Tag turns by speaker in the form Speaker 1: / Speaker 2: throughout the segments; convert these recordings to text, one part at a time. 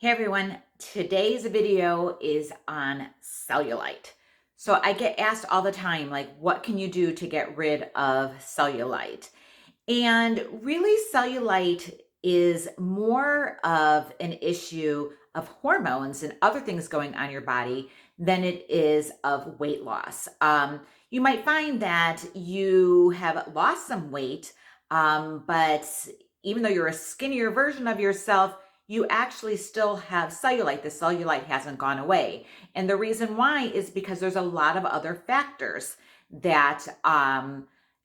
Speaker 1: Hey everyone, today's video is on cellulite. So I get asked all the time, like, what can you do to get rid of cellulite? And really, cellulite is more of an issue of hormones and other things going on in your body than it is of weight loss. You might find that you have lost some weight, but even though you're a skinnier version of yourself, you actually still have cellulite. The cellulite hasn't gone away. And the reason why is because there's a lot of other factors that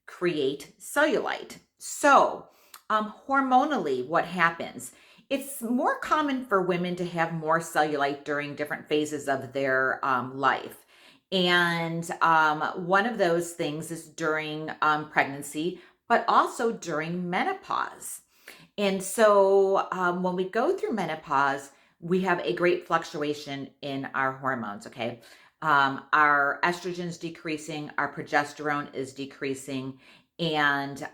Speaker 1: create cellulite. So, hormonally, what happens? It's more common for women to have more cellulite during different phases of their life. And one of those things is during pregnancy, but also during menopause. And so when we go through menopause, we have a great fluctuation in our hormones, okay? Our estrogen's decreasing, our progesterone is decreasing. And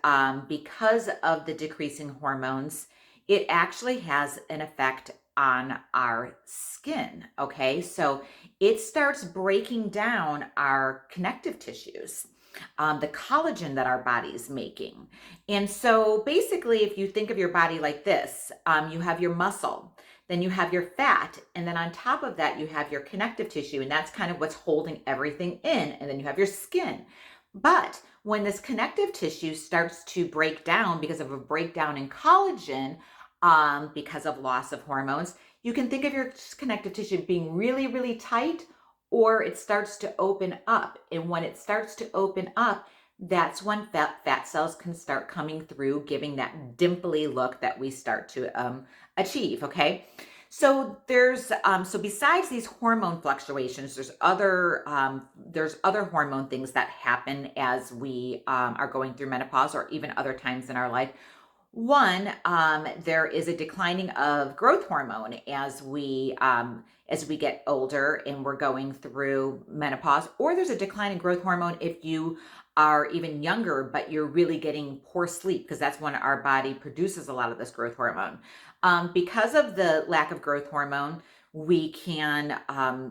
Speaker 1: because of the decreasing hormones, it actually has an effect on our skin, okay? So it starts breaking down our connective tissues, the collagen that our body's making. And so basically, if you think of your body like this, you have your muscle, then you have your fat, and then on top of that, you have your connective tissue, and that's kind of what's holding everything in. And then you have your skin. But when this connective tissue starts to break down because of a breakdown in collagen, because of loss of hormones, you can think of your connective tissue being really, really tight, or it starts to open up. And when it starts to open up, that's when fat cells can start coming through, giving that dimply look that we start to achieve. Okay. So so besides these hormone fluctuations, there's other hormone things that happen as we are going through menopause or even other times in our life. One, there is a declining of growth hormone as we get older and we're going through menopause, or there's a decline in growth hormone if you are even younger, but you're really getting poor sleep because that's when our body produces a lot of this growth hormone. Because of the lack of growth hormone, we can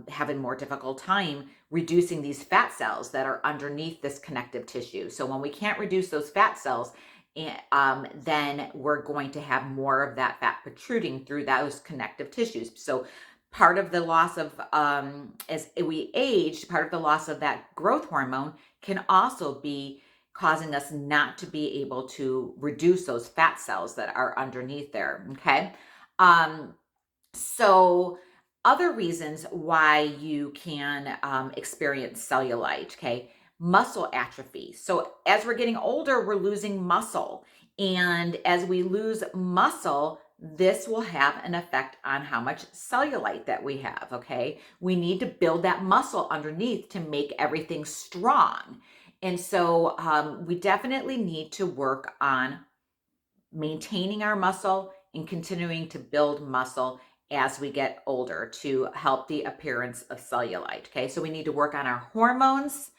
Speaker 1: have a more difficult time reducing these fat cells that are underneath this connective tissue. So when we can't reduce those fat cells, then we're going to have more of that fat protruding through those connective tissues. So part of the loss of, as we age, part of the loss of that growth hormone can also be causing us not to be able to reduce those fat cells that are underneath there. Okay. So other reasons why you can experience cellulite, okay? Muscle atrophy. So as we're getting older, we're losing muscle. And as we lose muscle, this will have an effect on how much cellulite that we have, okay? We need to build that muscle underneath to make everything strong. And so we definitely need to work on maintaining our muscle and continuing to build muscle as we get older to help the appearance of cellulite. Okay, so we need to work on our hormones.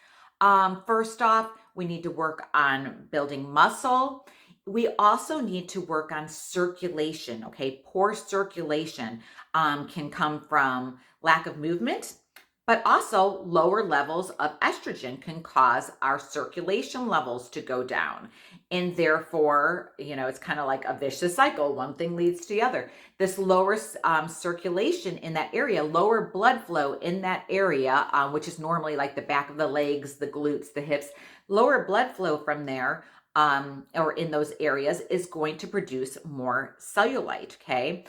Speaker 1: First off, we need to work on building muscle. We also need to work on circulation. Okay, poor circulation can come from lack of movement, but also lower levels of estrogen can cause our circulation levels to go down. And therefore, it's kind of like a vicious cycle. One thing leads to the other. This lower circulation in that area, lower blood flow in that area, which is normally like the back of the legs, the glutes, the hips, lower blood flow from there or in those areas is going to produce more cellulite. Okay.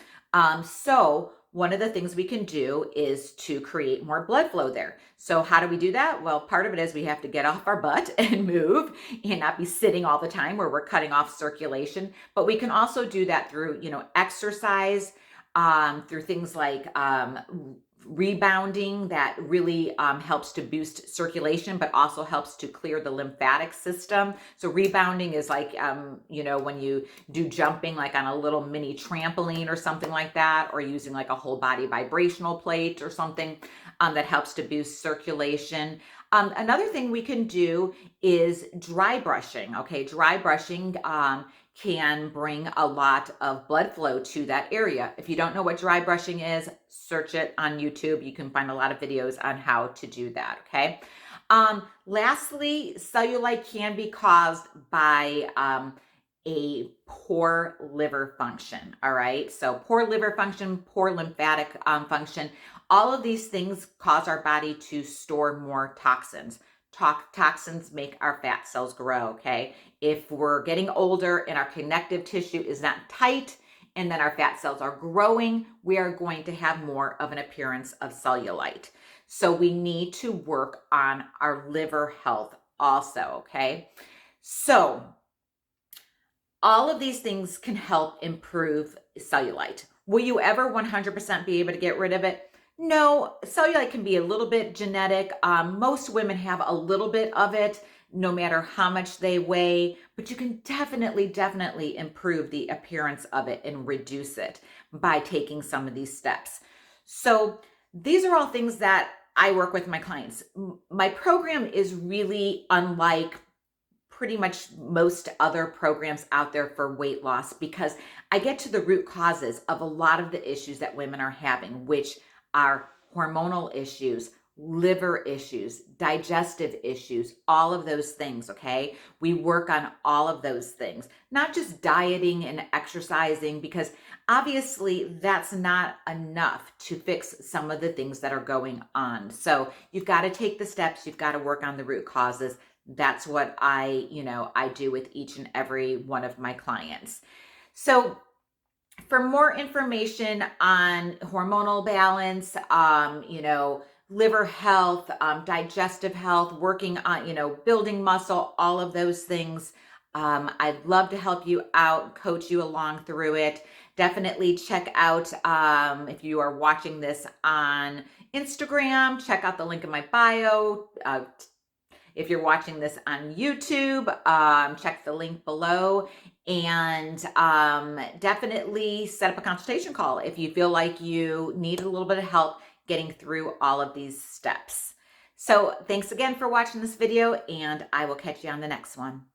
Speaker 1: So one of the things we can do is to create more blood flow there. So how do we do that? Well, part of it is we have to get off our butt and move and not be sitting all the time where we're cutting off circulation. But we can also do that through, exercise, through things like rebounding that really helps to boost circulation, but also helps to clear the lymphatic system. So rebounding is like, when you do jumping like on a little mini trampoline or something like that, or using like a whole body vibrational plate or something that helps to boost circulation. Another thing we can do is dry brushing. Okay, dry brushing can bring a lot of blood flow to that area. If you don't know what dry brushing is, search it on YouTube. You can find a lot of videos on how to do that, okay? Lastly, cellulite can be caused by a poor liver function, all right? So poor liver function, poor lymphatic function, all of these things cause our body to store more toxins. Toxins make our fat cells grow, okay? If we're getting older and our connective tissue is not tight and then our fat cells are growing, we are going to have more of an appearance of cellulite. So we need to work on our liver health also, okay? So all of these things can help improve cellulite. Will you ever 100% be able to get rid of it? No, cellulite can be a little bit genetic. Most women have a little bit of it, no matter how much they weigh, but you can definitely improve the appearance of it and reduce it by taking some of these steps. So these are all things that I work with my clients. My program is really unlike pretty much most other programs out there for weight loss because I get to the root causes of a lot of the issues that women are having, which are hormonal issues, liver issues, digestive issues, all of those things, okay? We work on all of those things, not just dieting and exercising, because obviously that's not enough to fix some of the things that are going on. So you've got to take the steps, you've got to work on the root causes. That's what I do with each and every one of my clients. So for more information on hormonal balance, liver health, digestive health, working on, building muscle, all of those things, I'd love to help you out, coach you along through it. Definitely check out, if you are watching this on Instagram, check out the link in my bio. If you're watching this on YouTube, check the link below, and definitely set up a consultation call if you feel like you need a little bit of help getting through all of these steps. So thanks again for watching this video, and I will catch you on the next one.